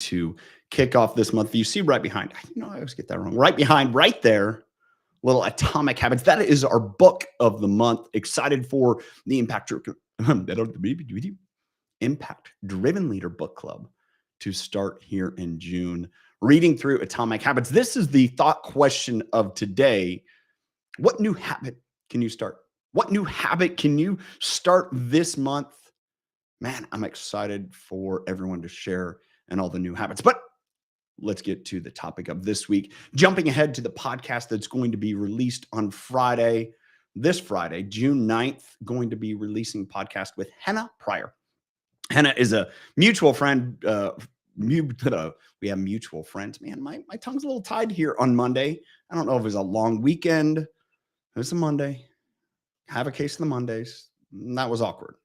to kick off this month. You see right behind, I always get that wrong. Right behind, right there, little Atomic Habits. That is our book of the month. Excited for the Impact Driven Leader Book Club to start here in June. Reading through Atomic Habits. This is the thought question of today. What new habit can you start? What new habit can you start this month? Man, I'm excited for everyone to share and all the new habits. But let's get to the topic of this week. Jumping ahead to the podcast that's going to be released on Friday, this Friday, June 9th, going to be releasing podcast with Henna Pryor. Henna is a mutual friend. We have mutual friends. Man, my tongue's a little tied here on Monday. I don't know if it was a long weekend. It was a Monday. Have a case of the Mondays. That was awkward.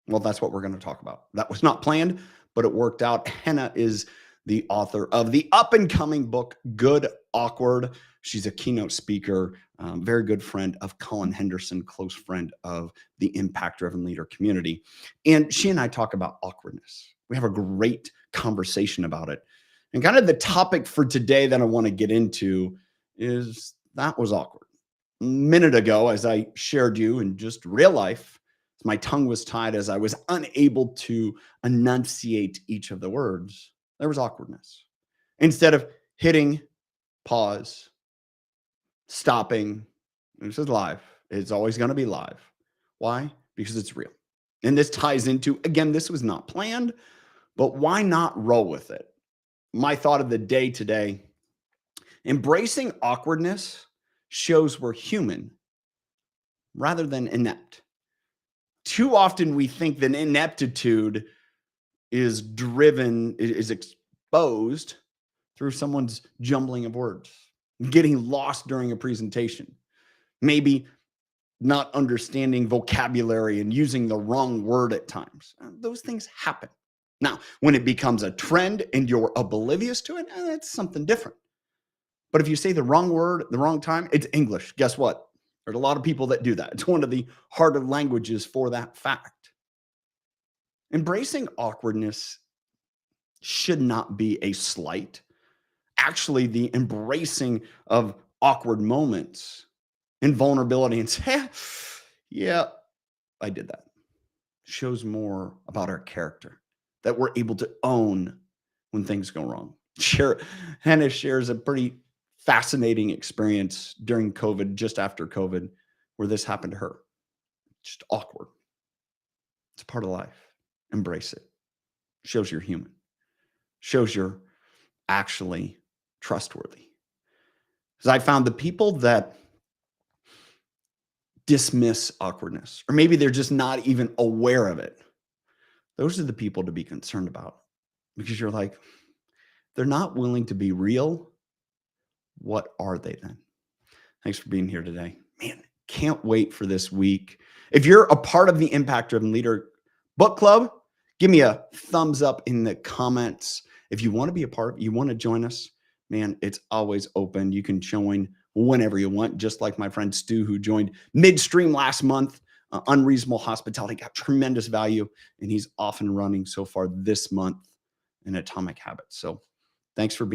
Well, that's what we're going to talk about. That was not planned, but it worked out. Henna is the author of the up-and-coming book, Good Awkward. She's a keynote speaker, very good friend of Colin Henderson, close friend of the Impact-Driven Leader community. And she and I talk about awkwardness. We have a great conversation about it. And kind of the topic for today that I want to get into is that was awkward. A minute ago, as I shared you in just real life, my tongue was tied as I was unable to enunciate each of the words. There was awkwardness. Instead of hitting pause, stopping, this is live. It's always going to be live. Why? Because it's real. And this ties into, again, this was not planned, but why not roll with it? My thought of the day today, embracing awkwardness shows we're human rather than inept. Too often we think that ineptitude is exposed through someone's jumbling of words, getting lost during a presentation, maybe not understanding vocabulary and using the wrong word at times. Those things happen. Now, when it becomes a trend and you're oblivious to it, that's something different. But if you say the wrong word at the wrong time, it's English. Guess what? There's a lot of people that do that. It's one of the harder languages for that fact. Embracing awkwardness should not be a slight. Actually, the embracing of awkward moments and vulnerability and say, yeah, I did that, shows more about our character, that we're able to own when things go wrong. Hannah shares a pretty fascinating experience during COVID, just after COVID, where this happened to her. Just awkward. It's part of life. Embrace it. Shows you're human. Shows you're actually trustworthy. Because I found the people that dismiss awkwardness, or maybe they're just not even aware of it, those are the people to be concerned about. Because you're like, they're not willing to be real. What are they then? Thanks for being here today. Man, can't wait for this week. If you're a part of the Impact Driven Leader Book Club, give me a thumbs up in the comments. If you want to be a part, you want to join us, man, it's always open. You can join whenever you want, just like my friend Stu, who joined midstream last month. Unreasonable Hospitality, got tremendous value, and he's off and running so far this month in Atomic Habits. So thanks for being